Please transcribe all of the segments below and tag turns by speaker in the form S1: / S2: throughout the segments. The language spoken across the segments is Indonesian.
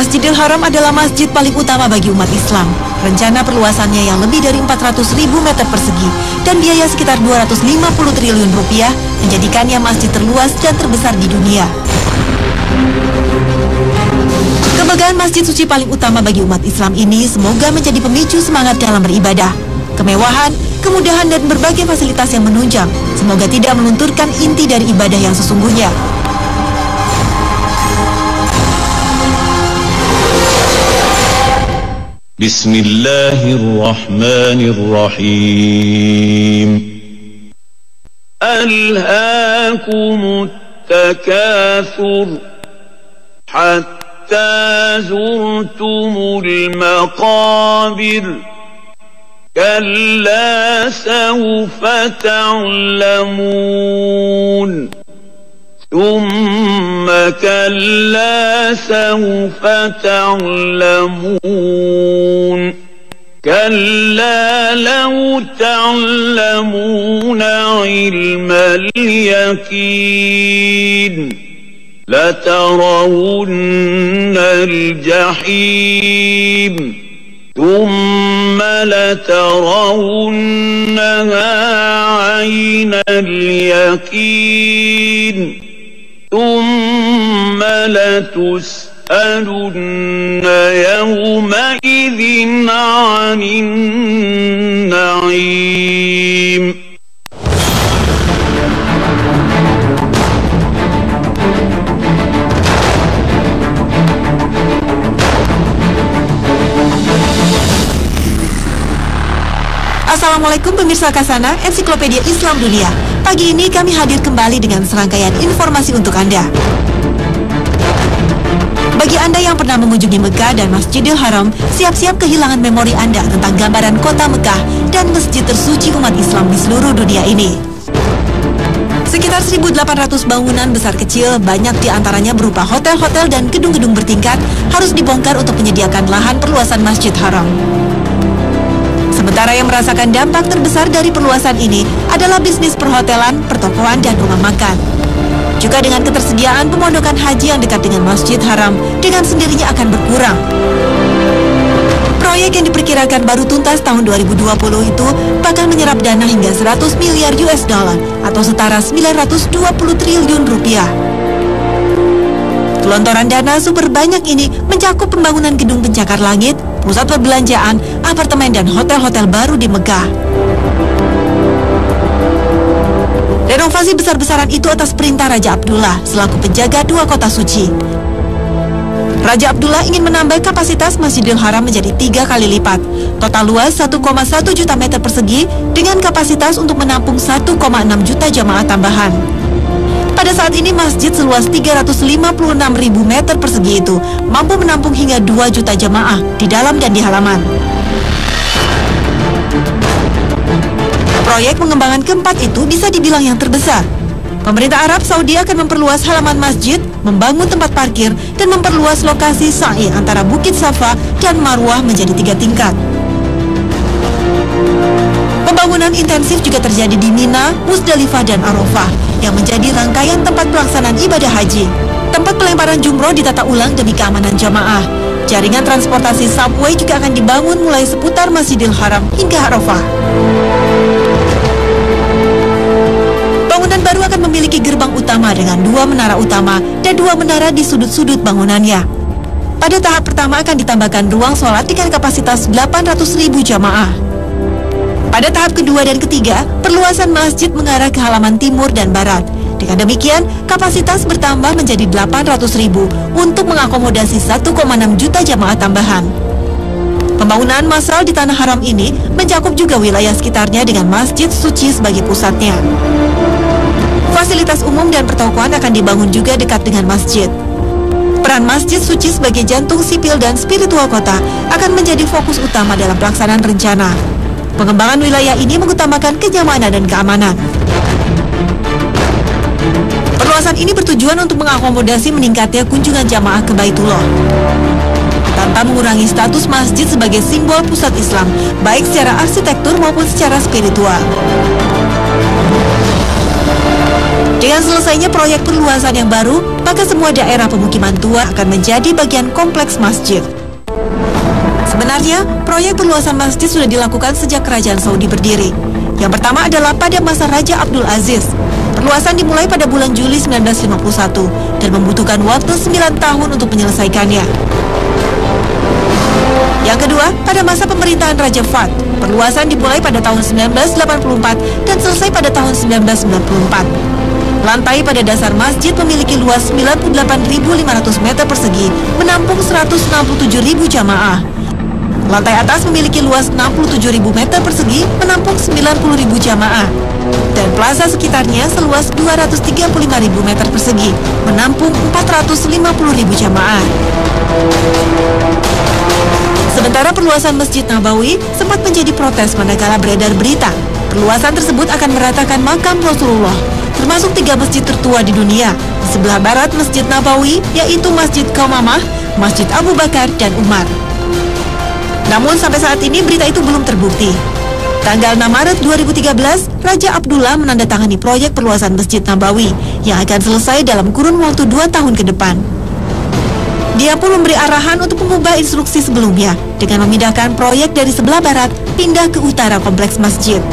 S1: Masjidil Haram adalah masjid paling utama bagi umat Islam. Rencana perluasannya yang lebih dari 400.000 meter persegi dan biaya sekitar 250 triliun rupiah menjadikannya masjid terluas dan terbesar di dunia. Kemegahan masjid suci paling utama bagi umat Islam ini semoga menjadi pemicu semangat dalam beribadah. Kemewahan, kemudahan dan berbagai fasilitas yang menunjang semoga tidak melunturkan inti dari ibadah yang sesungguhnya.
S2: Bismillahirrahmanirrahim. Alhaakumut takatsur hatta zurtumul maqabir. Kalla sawfa ta'lamun. ثم كلا سوف تعلمون كلا لو تعلمون علم اليقين لترون الجحيم ثم لترونها عين اليقين ثم لتسألن يومئذ عن النعيم.
S1: Assalamualaikum pemirsa Kasana, Ensiklopedia Islam Dunia. Pagi ini kami hadir kembali dengan serangkaian informasi untuk Anda. Bagi Anda yang pernah mengunjungi Mekah dan Masjidil Haram, siap-siap kehilangan memori Anda tentang gambaran kota Mekah dan masjid tersuci umat Islam di seluruh dunia ini. Sekitar 1.800 bangunan besar kecil, banyak di antaranya berupa hotel-hotel dan gedung-gedung bertingkat, harus dibongkar untuk menyediakan lahan perluasan Masjid Haram. Sementara yang merasakan dampak terbesar dari perluasan ini adalah bisnis perhotelan, pertokoan, dan rumah makan. Juga dengan ketersediaan pemondokan haji yang dekat dengan Masjid Haram, dengan sendirinya akan berkurang. Proyek yang diperkirakan baru tuntas tahun 2020 itu bakal menyerap dana hingga 100 miliar US dollar atau setara 920 triliun rupiah. Gelontoran dana super banyak ini mencakup pembangunan gedung pencakar langit, pusat perbelanjaan, apartemen, dan hotel-hotel baru di Mekah. Renovasi besar-besaran itu atas perintah Raja Abdullah selaku penjaga dua kota suci. Raja Abdullah ingin menambah kapasitas Masjidil Haram menjadi 3 kali lipat. Total luas 1,1 juta meter persegi dengan kapasitas untuk menampung 1,6 juta jamaah tambahan. Pada saat ini masjid seluas 356.000 meter persegi itu mampu menampung hingga 2 juta jamaah di dalam dan di halaman. Proyek pengembangan keempat itu bisa dibilang yang terbesar. Pemerintah Arab Saudi akan memperluas halaman masjid, membangun tempat parkir, dan memperluas lokasi sa'i antara Bukit Safa dan Marwah menjadi 3 tingkat. Pembangunan intensif juga terjadi di Mina, Musdalifah, dan Arafah yang menjadi rangkaian tempat pelaksanaan ibadah haji. Tempat pelemparan jumroh ditata ulang demi keamanan jamaah. Jaringan transportasi subway juga akan dibangun mulai seputar Masjidil Haram hingga Arafah. Bangunan baru akan memiliki gerbang utama dengan 2 menara utama dan 2 menara di sudut-sudut bangunannya. Pada tahap pertama akan ditambahkan ruang sholat dengan kapasitas 800.000 jamaah. Pada tahap kedua dan ketiga, perluasan masjid mengarah ke halaman timur dan barat. Dengan demikian, kapasitas bertambah menjadi 800.000 untuk mengakomodasi 1,6 juta jamaah tambahan. Pembangunan massal di Tanah Haram ini mencakup juga wilayah sekitarnya dengan masjid suci sebagai pusatnya. Fasilitas umum dan pertokoan akan dibangun juga dekat dengan masjid. Peran masjid suci sebagai jantung sipil dan spiritual kota akan menjadi fokus utama dalam pelaksanaan rencana. Pengembangan wilayah ini mengutamakan kenyamanan dan keamanan. Perluasan ini bertujuan untuk mengakomodasi meningkatnya kunjungan jamaah ke Baitullah, tanpa mengurangi status masjid sebagai simbol pusat Islam, baik secara arsitektur maupun secara spiritual. Dengan selesainya proyek perluasan yang baru, maka semua daerah pemukiman tua akan menjadi bagian kompleks masjid. Sebenarnya, proyek perluasan masjid sudah dilakukan sejak Kerajaan Saudi berdiri. Yang pertama adalah pada masa Raja Abdul Aziz. Perluasan dimulai pada bulan Juli 1951 dan membutuhkan waktu 9 tahun untuk menyelesaikannya. Yang kedua, pada masa pemerintahan Raja Fahd, perluasan dimulai pada tahun 1984 dan selesai pada tahun 1994. Lantai pada dasar masjid memiliki luas 98.500 meter persegi, menampung 167.000 jamaah. Lantai atas memiliki luas 67.000 meter persegi, menampung 90.000 jamaah. Dan plaza sekitarnya seluas 235.000 meter persegi, menampung 450.000 jamaah. Sementara perluasan Masjid Nabawi sempat menjadi protes manakala beredar berita perluasan tersebut akan meratakan makam Rasulullah, termasuk 3 masjid tertua di dunia. Di sebelah barat Masjid Nabawi, yaitu Masjid Qaumamah, Masjid Abu Bakar, dan Umar. Namun sampai saat ini berita itu belum terbukti. Tanggal 6 Maret 2013, Raja Abdullah menandatangani proyek perluasan Masjid Nabawi yang akan selesai dalam kurun waktu 2 tahun ke depan. Dia pun memberi arahan untuk mengubah instruksi sebelumnya dengan memindahkan proyek dari sebelah barat pindah ke utara kompleks masjid.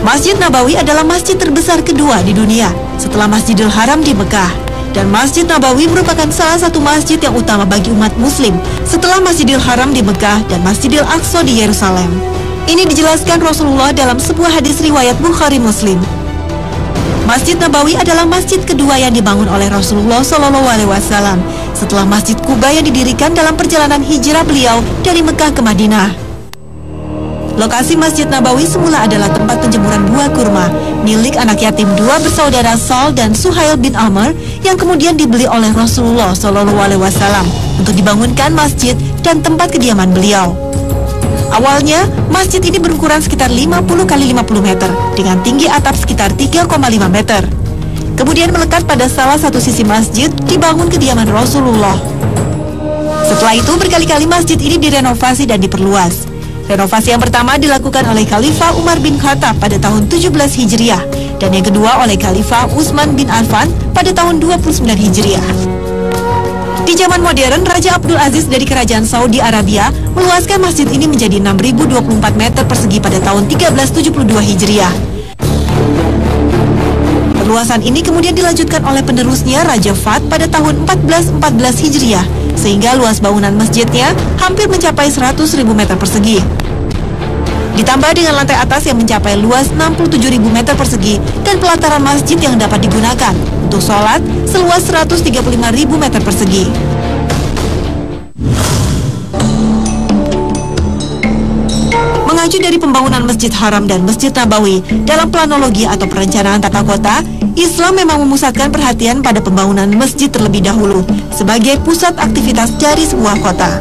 S1: Masjid Nabawi adalah masjid terbesar kedua di dunia setelah Masjidil Haram di Mekah. Dan Masjid Nabawi merupakan salah satu masjid yang utama bagi umat muslim setelah Masjidil Haram di Mekah dan Masjidil Aqsa di Yerusalem. Ini dijelaskan Rasulullah dalam sebuah hadis riwayat Bukhari Muslim. Masjid Nabawi adalah masjid kedua yang dibangun oleh Rasulullah SAW setelah Masjid Quba yang didirikan dalam perjalanan hijrah beliau dari Mekah ke Madinah. Lokasi Masjid Nabawi semula adalah tempat penjemuran buah kurma milik anak yatim 2 bersaudara Sal dan Suhail bin Amr yang kemudian dibeli oleh Rasulullah SAW untuk dibangunkan masjid dan tempat kediaman beliau. Awalnya, masjid ini berukuran sekitar 50 x 50 meter dengan tinggi atap sekitar 3,5 meter. Kemudian melekat pada salah satu sisi masjid dibangun kediaman Rasulullah. Setelah itu berkali-kali masjid ini direnovasi dan diperluas. Renovasi yang pertama dilakukan oleh Khalifah Umar bin Khattab pada tahun 17 Hijriah dan yang kedua oleh Khalifah Utsman bin Affan pada tahun 29 Hijriah. Di zaman modern, Raja Abdul Aziz dari Kerajaan Saudi Arabia meluaskan masjid ini menjadi 6.024 meter persegi pada tahun 1372 Hijriah. Perluasan ini kemudian dilanjutkan oleh penerusnya Raja Fahd pada tahun 1414 Hijriah, sehingga luas bangunan masjidnya hampir mencapai 100.000 meter persegi. Ditambah dengan lantai atas yang mencapai luas 67.000 meter persegi dan pelataran masjid yang dapat digunakan untuk sholat seluas 135.000 meter persegi. Mengacu dari pembangunan Masjid Haram dan Masjid Nabawi dalam planologi atau perencanaan tata kota, Islam memang memusatkan perhatian pada pembangunan masjid terlebih dahulu sebagai pusat aktivitas dari sebuah kota.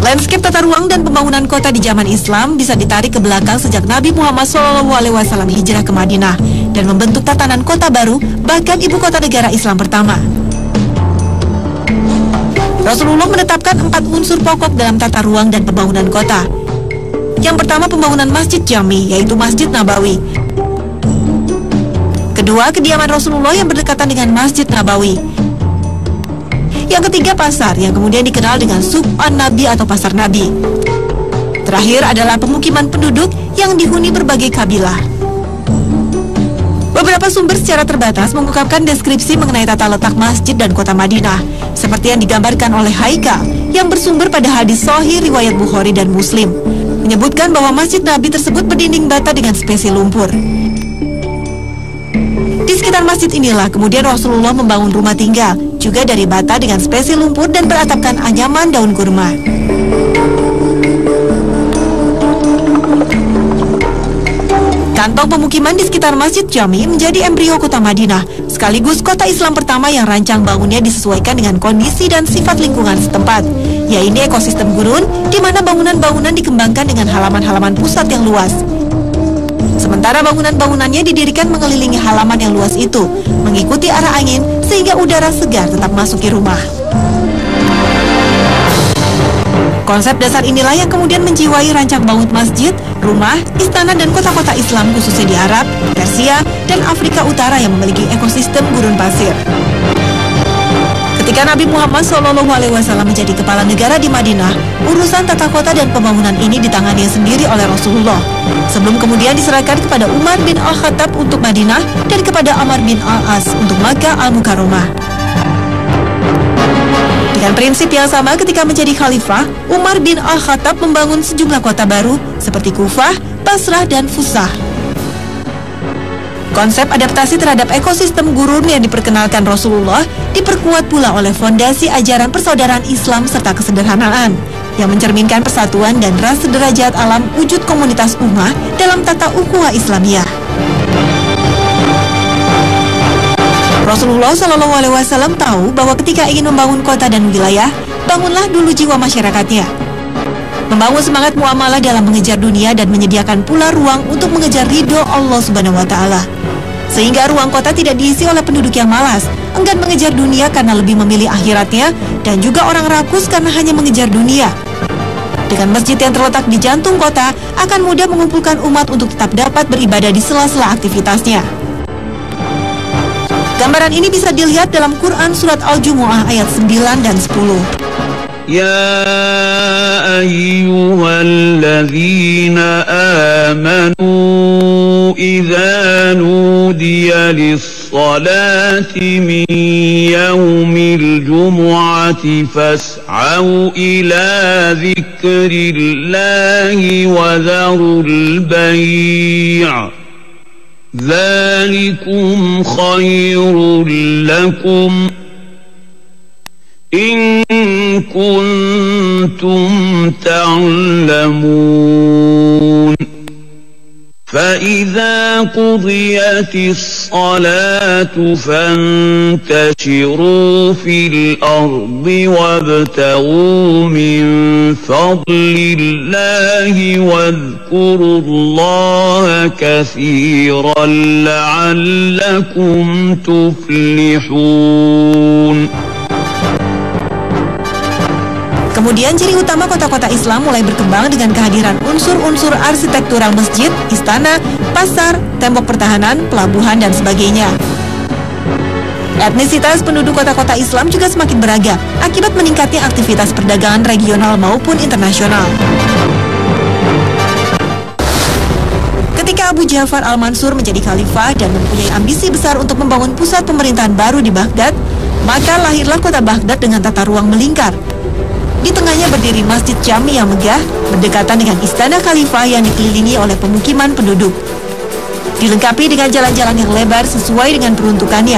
S1: Landscape tata ruang dan pembangunan kota di zaman Islam bisa ditarik ke belakang sejak Nabi Muhammad SAW hijrah ke Madinah dan membentuk tatanan kota baru, bahkan ibu kota negara Islam pertama. Rasulullah menetapkan 4 unsur pokok dalam tata ruang dan pembangunan kota. Yang pertama, pembangunan Masjid Jami, yaitu Masjid Nabawi. Kedua, kediaman Rasulullah yang berdekatan dengan Masjid Nabawi. Yang ketiga, pasar yang kemudian dikenal dengan Suq An-Nabi atau Pasar Nabi. Terakhir adalah pemukiman penduduk yang dihuni berbagai kabilah. Beberapa sumber secara terbatas mengungkapkan deskripsi mengenai tata letak masjid dan kota Madinah, seperti yang digambarkan oleh Haikal yang bersumber pada hadis sahih riwayat Bukhari dan Muslim, menyebutkan bahwa Masjid Nabi tersebut berdinding bata dengan spesies lumpur. Di sekitar masjid inilah kemudian Rasulullah membangun rumah tinggal, juga dari bata dengan spesies lumpur dan beratapkan anyaman daun kurma. Kantong pemukiman di sekitar Masjid Jami menjadi embrio kota Madinah, sekaligus kota Islam pertama yang rancang bangunnya disesuaikan dengan kondisi dan sifat lingkungan setempat, yaitu ekosistem gurun, di mana bangunan-bangunan dikembangkan dengan halaman-halaman pusat yang luas. Sementara bangunan-bangunannya didirikan mengelilingi halaman yang luas itu, mengikuti arah angin sehingga udara segar tetap masuki rumah. Konsep dasar inilah yang kemudian menjiwai rancang bangun masjid rumah, istana, dan kota-kota Islam khususnya di Arab, Persia, dan Afrika Utara yang memiliki ekosistem gurun pasir. Ketika Nabi Muhammad SAW menjadi kepala negara di Madinah, urusan tata kota dan pembangunan ini ditangani sendiri oleh Rasulullah, sebelum kemudian diserahkan kepada Umar bin Al-Khattab untuk Madinah dan kepada Amr bin Al-As untuk Makkah Al-Mukarramah. Dengan prinsip yang sama ketika menjadi khalifah, Umar bin Al-Khattab membangun sejumlah kota baru seperti Kufah, Basrah, dan Fusah. Konsep adaptasi terhadap ekosistem gurun yang diperkenalkan Rasulullah diperkuat pula oleh fondasi ajaran persaudaraan Islam serta kesederhanaan yang mencerminkan persatuan dan ras sederajat alam wujud komunitas ummah dalam tata ukhuwah Islamiyah. Rasulullah SAW tahu bahwa ketika ingin membangun kota dan wilayah, bangunlah dulu jiwa masyarakatnya. Membangun semangat muamalah dalam mengejar dunia dan menyediakan pula ruang untuk mengejar ridho Allah Subhanahu wa Ta'ala. Sehingga ruang kota tidak diisi oleh penduduk yang malas, enggan mengejar dunia karena lebih memilih akhiratnya, dan juga orang rakus karena hanya mengejar dunia. Dengan masjid yang terletak di jantung kota, akan mudah mengumpulkan umat untuk tetap dapat beribadah di sela-sela aktivitasnya. Gambaran ini bisa dilihat dalam Quran Surat Al-Jumu'ah ayat 9 dan 10.
S2: Ya ayyuhalladzina amanu idza nudiya lis-salati min yaumil jumu'ati fas'au ila dzikrillahi wa dharul bay'. ذلكم خير لكم إن كنتم تعلمون فإذا قضيت الصلاة فانتشروا في الأرض وابتغوا من فضل الله واذكروا الله كثيرا لعلكم تفلحون.
S1: Kemudian ciri utama kota-kota Islam mulai berkembang dengan kehadiran unsur-unsur arsitektural masjid, istana, pasar, tembok pertahanan, pelabuhan, dan sebagainya. Etnisitas penduduk kota-kota Islam juga semakin beragam akibat meningkatnya aktivitas perdagangan regional maupun internasional. Ketika Abu Ja'far Al-Mansur menjadi khalifah dan mempunyai ambisi besar untuk membangun pusat pemerintahan baru di Baghdad, maka lahirlah kota Baghdad dengan tata ruang melingkar. Di tengahnya berdiri Masjid Jami yang megah, berdekatan dengan istana khalifah yang dikelilingi oleh pemukiman penduduk. Dilengkapi dengan jalan-jalan yang lebar sesuai dengan peruntukannya.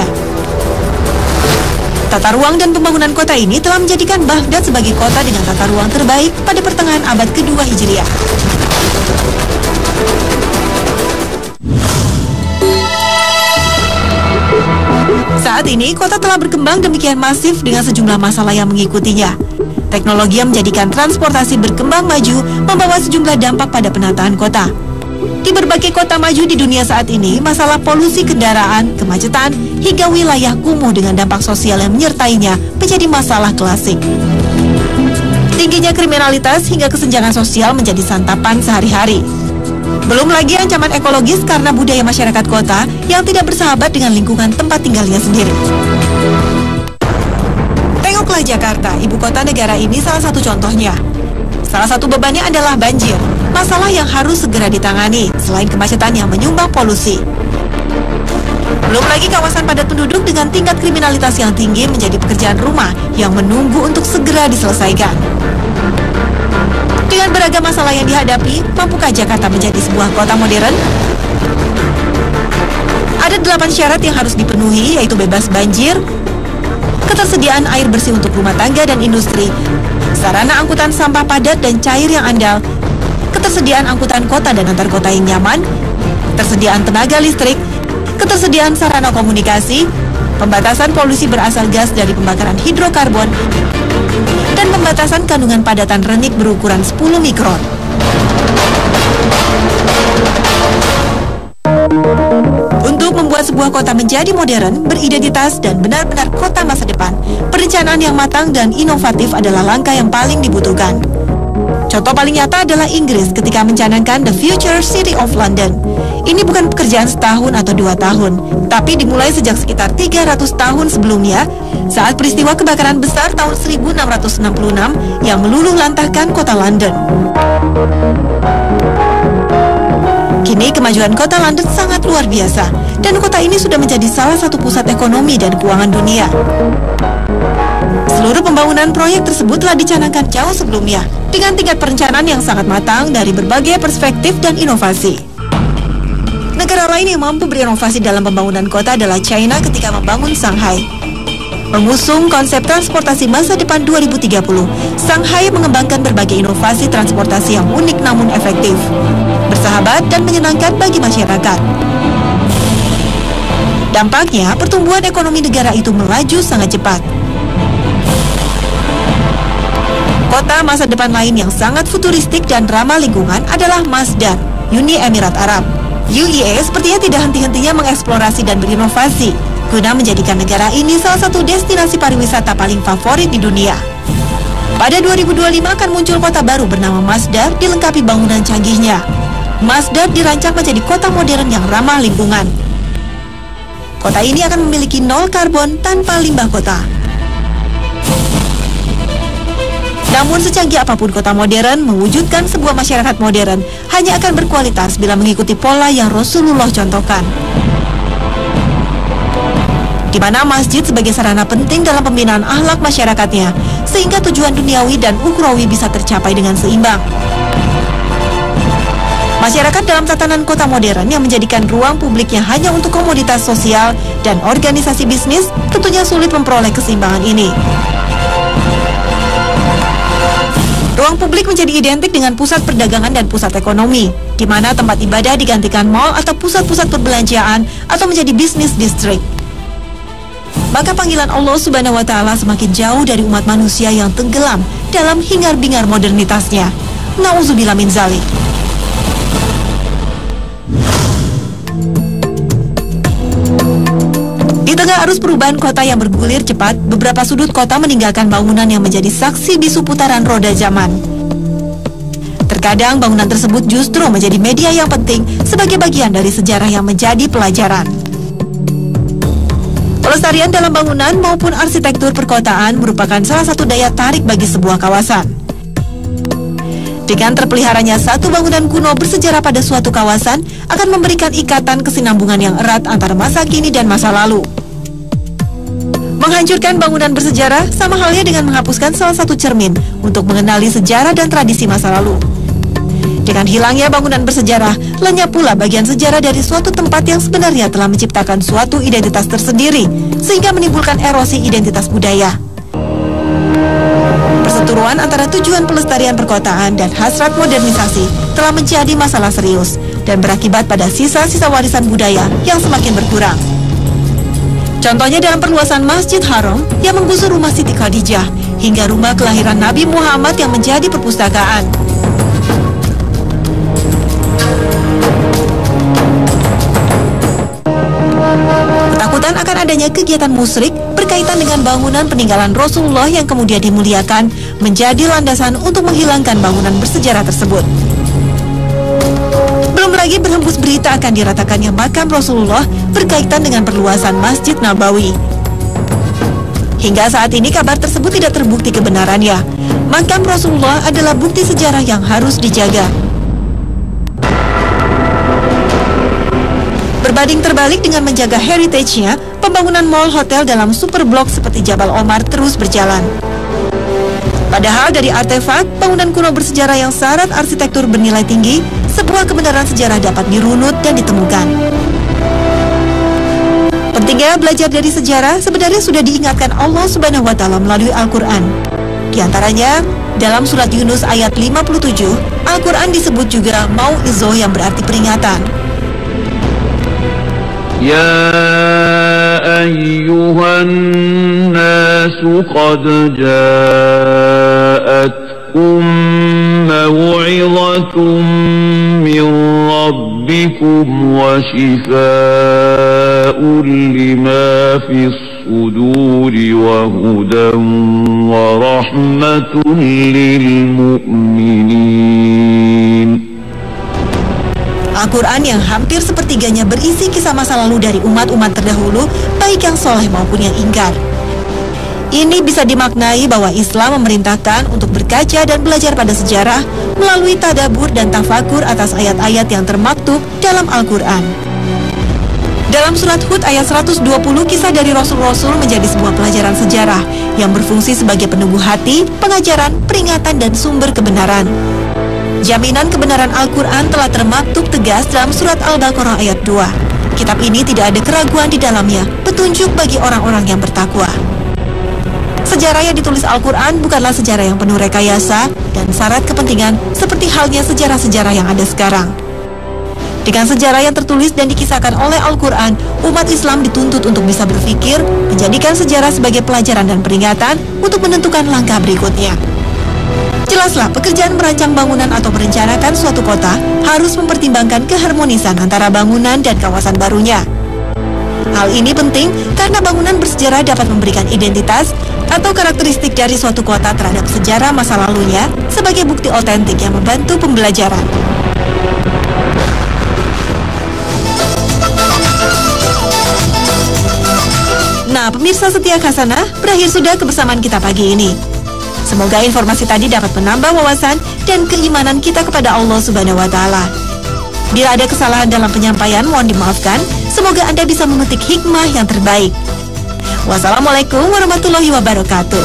S1: Tata ruang dan pembangunan kota ini telah menjadikan Baghdad sebagai kota dengan tata ruang terbaik pada pertengahan abad kedua Hijriah. Saat ini, kota telah berkembang demikian masif dengan sejumlah masalah yang mengikutinya. Teknologi yang menjadikan transportasi berkembang maju membawa sejumlah dampak pada penataan kota. Di berbagai kota maju di dunia saat ini, masalah polusi kendaraan, kemacetan, hingga wilayah kumuh dengan dampak sosial yang menyertainya menjadi masalah klasik. Tingginya kriminalitas hingga kesenjangan sosial menjadi santapan sehari-hari. Belum lagi ancaman ekologis karena budaya masyarakat kota yang tidak bersahabat dengan lingkungan tempat tinggalnya sendiri. Tengoklah Jakarta, ibu kota negara ini salah satu contohnya. Salah satu bebannya adalah banjir, masalah yang harus segera ditangani, selain kemacetan yang menyumbang polusi. Belum lagi kawasan padat penduduk dengan tingkat kriminalitas yang tinggi menjadi pekerjaan rumah yang menunggu untuk segera diselesaikan. Dengan beragam masalah yang dihadapi, mampukah Jakarta menjadi sebuah kota modern? Ada 8 syarat yang harus dipenuhi, yaitu bebas banjir, ketersediaan air bersih untuk rumah tangga dan industri, sarana angkutan sampah padat dan cair yang andal, ketersediaan angkutan kota dan antar kota yang nyaman, ketersediaan tenaga listrik, ketersediaan sarana komunikasi, pembatasan polusi berasal gas dari pembakaran hidrokarbon, dan pembatasan kandungan padatan renik berukuran 10 mikron. Untuk membuat sebuah kota menjadi modern, beridentitas, dan benar-benar kota masa depan, perencanaan yang matang dan inovatif adalah langkah yang paling dibutuhkan. Contoh paling nyata adalah Inggris ketika mencanangkan The Future City of London. Ini bukan pekerjaan setahun atau 2 tahun, tapi dimulai sejak sekitar 300 tahun sebelumnya saat peristiwa kebakaran besar tahun 1666 yang meluluh lantahkan kota London. Kini kemajuan kota London sangat luar biasa dan kota ini sudah menjadi salah satu pusat ekonomi dan keuangan dunia. Seluruh pembangunan proyek tersebut telah dicanangkan jauh sebelumnya dengan tingkat perencanaan yang sangat matang dari berbagai perspektif dan inovasi. Negara lain yang mampu berinovasi dalam pembangunan kota adalah China ketika membangun Shanghai. Mengusung konsep transportasi masa depan 2030, Shanghai mengembangkan berbagai inovasi transportasi yang unik namun efektif, bersahabat dan menyenangkan bagi masyarakat. Dampaknya, pertumbuhan ekonomi negara itu melaju sangat cepat. Kota masa depan lain yang sangat futuristik dan ramah lingkungan adalah Masdar, Uni Emirat Arab. UAE sepertinya tidak henti-hentinya mengeksplorasi dan berinovasi guna menjadikan negara ini salah satu destinasi pariwisata paling favorit di dunia. Pada 2025 akan muncul kota baru bernama Masdar dilengkapi bangunan canggihnya. Masdar dirancang menjadi kota modern yang ramah lingkungan. Kota ini akan memiliki 0 karbon tanpa limbah kota. Namun secanggih apapun kota modern, mewujudkan sebuah masyarakat modern hanya akan berkualitas bila mengikuti pola yang Rasulullah contohkan. Di mana masjid sebagai sarana penting dalam pembinaan akhlak masyarakatnya, sehingga tujuan duniawi dan ukhrawi bisa tercapai dengan seimbang. Masyarakat dalam tatanan kota modern yang menjadikan ruang publiknya hanya untuk komoditas sosial dan organisasi bisnis, tentunya sulit memperoleh keseimbangan ini. Ruang publik menjadi identik dengan pusat perdagangan dan pusat ekonomi, di mana tempat ibadah digantikan mal atau pusat-pusat perbelanjaan atau menjadi bisnis distrik. Maka panggilan Allah Subhanahu wa Ta'ala semakin jauh dari umat manusia yang tenggelam dalam hingar-bingar modernitasnya. Nauzubillah min zalik. Di tengah arus perubahan kota yang bergulir cepat, beberapa sudut kota meninggalkan bangunan yang menjadi saksi bisu putaran roda zaman. Terkadang bangunan tersebut justru menjadi media yang penting sebagai bagian dari sejarah yang menjadi pelajaran. Pelestarian dalam bangunan maupun arsitektur perkotaan merupakan salah satu daya tarik bagi sebuah kawasan. Dengan terpeliharanya satu bangunan kuno bersejarah pada suatu kawasan akan memberikan ikatan kesinambungan yang erat antara masa kini dan masa lalu. Menghancurkan bangunan bersejarah sama halnya dengan menghapuskan salah satu cermin untuk mengenali sejarah dan tradisi masa lalu. Dengan hilangnya bangunan bersejarah, lenyap pula bagian sejarah dari suatu tempat yang sebenarnya telah menciptakan suatu identitas tersendiri, sehingga menimbulkan erosi identitas budaya. Perseteruan antara tujuan pelestarian perkotaan dan hasrat modernisasi telah menjadi masalah serius dan berakibat pada sisa-sisa warisan budaya yang semakin berkurang. Contohnya dalam perluasan Masjid Haram yang menggusur rumah Siti Khadijah hingga rumah kelahiran Nabi Muhammad yang menjadi perpustakaan. Ketakutan akan adanya kegiatan musyrik berkaitan dengan bangunan peninggalan Rasulullah yang kemudian dimuliakan menjadi landasan untuk menghilangkan bangunan bersejarah tersebut. Belum lagi berhembus berita akan diratakannya makam Rasulullah berkaitan dengan perluasan Masjid Nabawi. Hingga saat ini kabar tersebut tidak terbukti kebenarannya. Makam Rasulullah adalah bukti sejarah yang harus dijaga. Berbanding terbalik dengan menjaga heritage-nya, pembangunan mall hotel dalam super blok seperti Jabal Omar terus berjalan. Padahal dari artefak, bangunan kuno bersejarah yang syarat arsitektur bernilai tinggi, sebuah kebenaran sejarah dapat dirunut dan ditemukan. Pentingnya belajar dari sejarah sebenarnya sudah diingatkan Allah Subhanahu wa Ta'ala melalui Al-Quran. Di antaranya, dalam surat Yunus ayat 57, Al-Quran disebut juga mau'izah yang berarti peringatan.
S2: Ya ayyuhan nasu qad ja'atkum maw'izatun min rabbikum wa shifaa'un lima fis suduri wa hudan ورحمة للمؤمنين.
S1: Al-Quran yang hampir sepertiganya berisi kisah masa lalu dari umat-umat terdahulu, baik yang soleh maupun yang ingkar. Ini bisa dimaknai bahwa Islam memerintahkan untuk berkaca dan belajar pada sejarah melalui tadabbur dan tafakur atas ayat-ayat yang termaktub dalam Al-Quran. Dalam surat Hud ayat 120, kisah dari Rasul-Rasul menjadi sebuah pelajaran sejarah yang berfungsi sebagai penumbuh hati, pengajaran, peringatan, dan sumber kebenaran. Jaminan kebenaran Al-Quran telah termaktub tegas dalam surat Al-Baqarah ayat 2. Kitab ini tidak ada keraguan di dalamnya, petunjuk bagi orang-orang yang bertakwa. Sejarah yang ditulis Al-Quran bukanlah sejarah yang penuh rekayasa dan syarat kepentingan seperti halnya sejarah-sejarah yang ada sekarang. Dengan sejarah yang tertulis dan dikisahkan oleh Al-Quran, umat Islam dituntut untuk bisa berpikir, menjadikan sejarah sebagai pelajaran dan peringatan untuk menentukan langkah berikutnya. Jelaslah, pekerjaan merancang bangunan atau merencanakan suatu kota harus mempertimbangkan keharmonisan antara bangunan dan kawasan barunya. Hal ini penting karena bangunan bersejarah dapat memberikan identitas atau karakteristik dari suatu kota terhadap sejarah masa lalunya sebagai bukti otentik yang membantu pembelajaran. Nah, pemirsa setia Khasanah, berakhir sudah kebersamaan kita pagi ini. Semoga informasi tadi dapat menambah wawasan dan keimanan kita kepada Allah Subhanahu wa Ta'ala. Bila ada kesalahan dalam penyampaian, mohon dimaafkan. Semoga Anda bisa memetik hikmah yang terbaik. Wassalamualaikum warahmatullahi wabarakatuh.